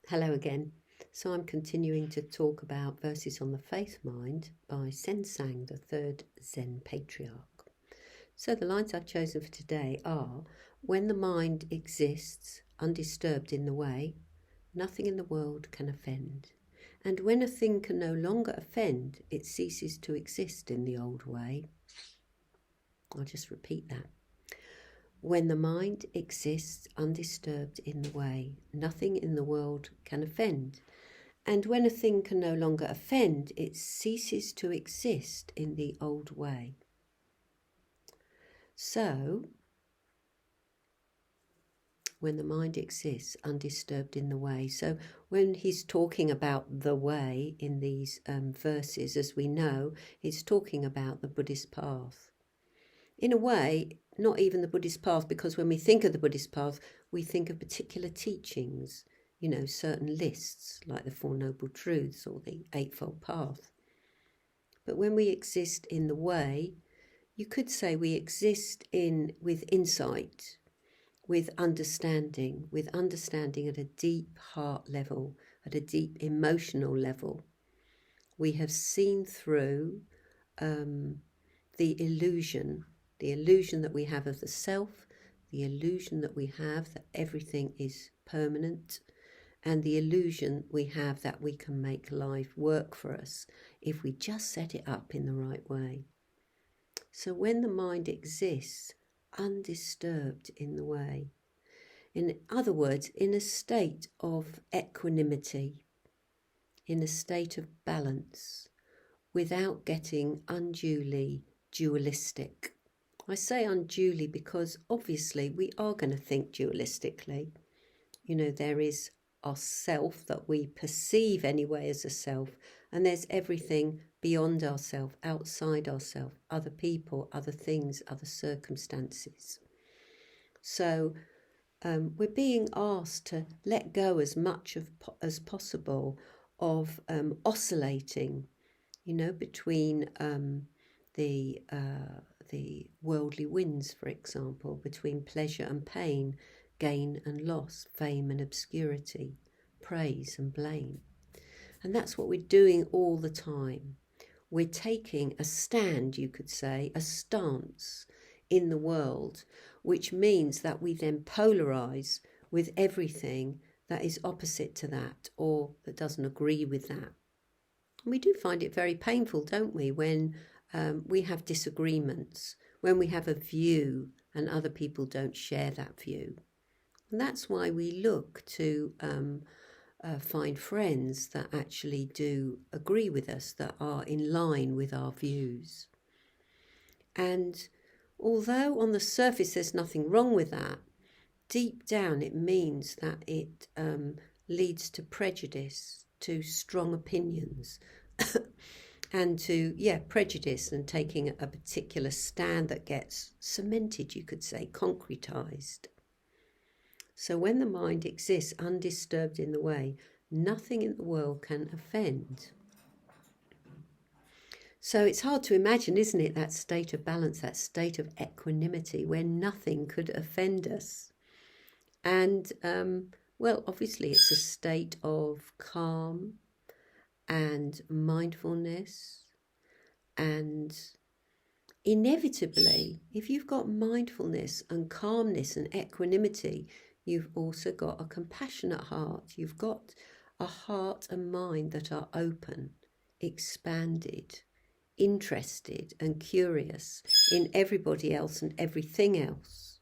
Hello again. So I'm continuing to talk about Verses on the Faith Mind by Sengtsan, the third Zen Patriarch. So the lines I've chosen for today are: when the mind exists undisturbed in the way, nothing in the world can offend. And when a thing can no longer offend, it ceases to exist in the old way. I'll just repeat that. When the mind exists undisturbed in the way, nothing in the world can offend. And when a thing can no longer offend, it ceases to exist in the old way. So, when the mind exists undisturbed in the way. So when he's talking about the way in these verses, as we know, he's talking about the Buddhist path. In a way, not even the Buddhist path, because when we think of the Buddhist path, we think of particular teachings, certain lists like the Four Noble Truths or the Eightfold Path. But when we exist in the way, you could say we exist with insight, with understanding at a deep heart level, at a deep emotional level. We have seen through the illusion that we have of the self, the illusion that we have that everything is permanent, and the illusion we have that we can make life work for us if we just set it up in the right way. So when the mind exists undisturbed in the way, in other words, in a state of equanimity, in a state of balance, without getting unduly dualistic. I say unduly because obviously we are going to think dualistically. There is our self that we perceive anyway as a self, and there's everything beyond ourself, outside ourself, other people, other things, other circumstances. So we're being asked to let go as much as possible of oscillating, between the worldly winds, for example, between pleasure and pain, gain and loss, fame and obscurity, praise and blame. And that's what we're doing all the time. We're taking a stand, you could say, a stance in the world, which means that we then polarize with everything that is opposite to that or that doesn't agree with that. And we do find it very painful, don't we, when we have disagreements, when we have a view and other people don't share that view. And that's why we look to find friends that actually do agree with us, that are in line with our views. And although on the surface there's nothing wrong with that, deep down it means that it leads to prejudice, to strong opinions, and to, prejudice and taking a particular stand that gets cemented, you could say, concretized. So when the mind exists undisturbed in the way, nothing in the world can offend. So it's hard to imagine, isn't it, that state of balance, that state of equanimity where nothing could offend us. And, obviously it's a state of calm and mindfulness. And inevitably, if you've got mindfulness and calmness and equanimity, you've also got a compassionate heart. You've got a heart and mind that are open, expanded, interested and curious in everybody else and everything else.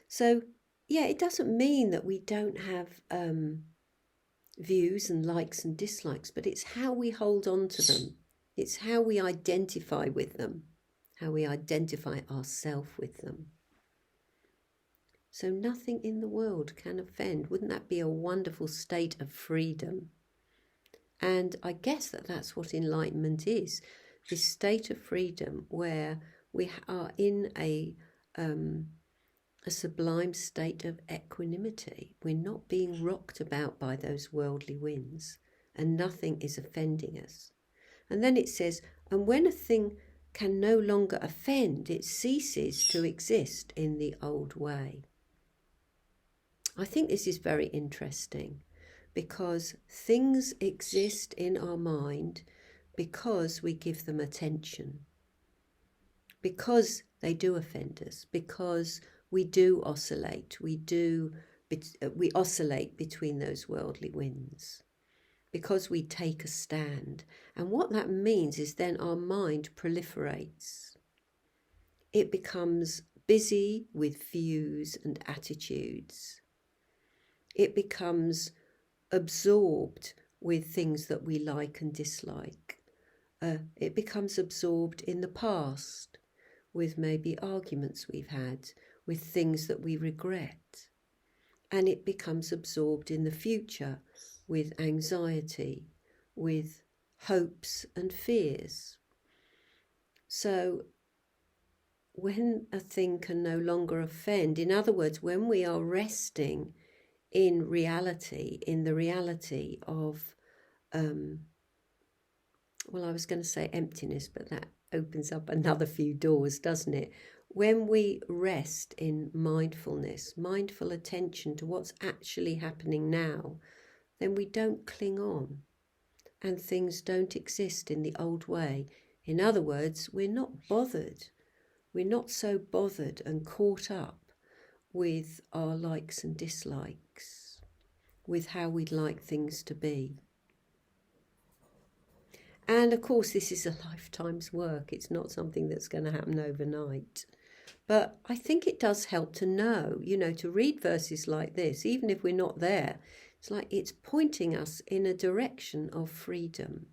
So, it doesn't mean that we don't have views and likes and dislikes, but it's how we hold on to them. It's how we identify with them, how we identify ourselves with them. So nothing in the world can offend. Wouldn't that be a wonderful state of freedom? And I guess that's what enlightenment is, this state of freedom where we are in a sublime state of equanimity. We're not being rocked about by those worldly winds, and nothing is offending us. And then it says, and when a thing can no longer offend, it ceases to exist in the old way. I think this is very interesting because things exist in our mind because we give them attention, because they do offend us, because we do oscillate, we oscillate between those worldly winds, because we take a stand. And what that means is then our mind proliferates. It becomes busy with views and attitudes. It becomes absorbed with things that we like and dislike. It becomes absorbed in the past, with maybe arguments we've had, with things that we regret. And it becomes absorbed in the future, with anxiety, with hopes and fears. So when a thing can no longer offend, in other words, when we are resting in reality, in the reality of, I was going to say emptiness, but that opens up another few doors, doesn't it? When we rest in mindfulness, mindful attention to what's actually happening now, then we don't cling on and things don't exist in the old way. In other words, we're not bothered. We're not so bothered and caught up with our likes and dislikes, with how we'd like things to be. And of course, this is a lifetime's work. It's not something that's going to happen overnight. But I think it does help to know, to read verses like this, even if we're not there. It's like it's pointing us in a direction of freedom.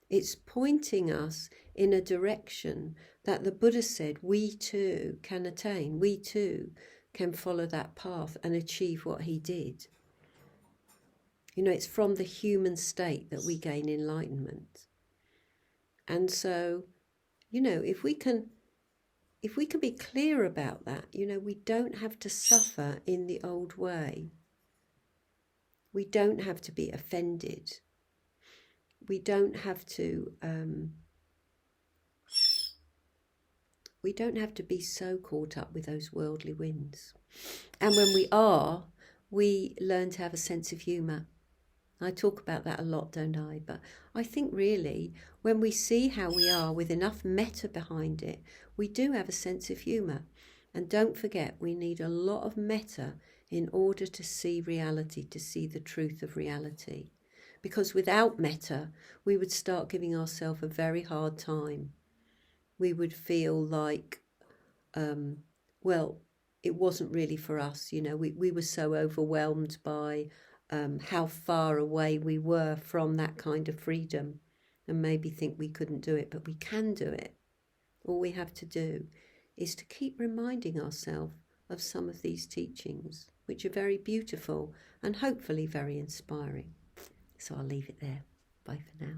It's pointing us in a direction that the Buddha said we too can attain. We too can follow that path and achieve what he did. It's from the human state that we gain enlightenment. And so, if we can be clear about that, we don't have to suffer in the old way. We don't have to be offended. We don't have to be so caught up with those worldly winds. And when we are, we learn to have a sense of humour. I talk about that a lot, don't I? But I think really when we see how we are with enough metta behind it, we do have a sense of humour. And don't forget, we need a lot of metta in order to see reality, to see the truth of reality. Because without metta, we would start giving ourselves a very hard time. We would feel like, it wasn't really for us. We were so overwhelmed by how far away we were from that kind of freedom, and maybe think we couldn't do it, but we can do it. All we have to do is to keep reminding ourselves of some of these teachings, which are very beautiful and hopefully very inspiring. So I'll leave it there. Bye for now.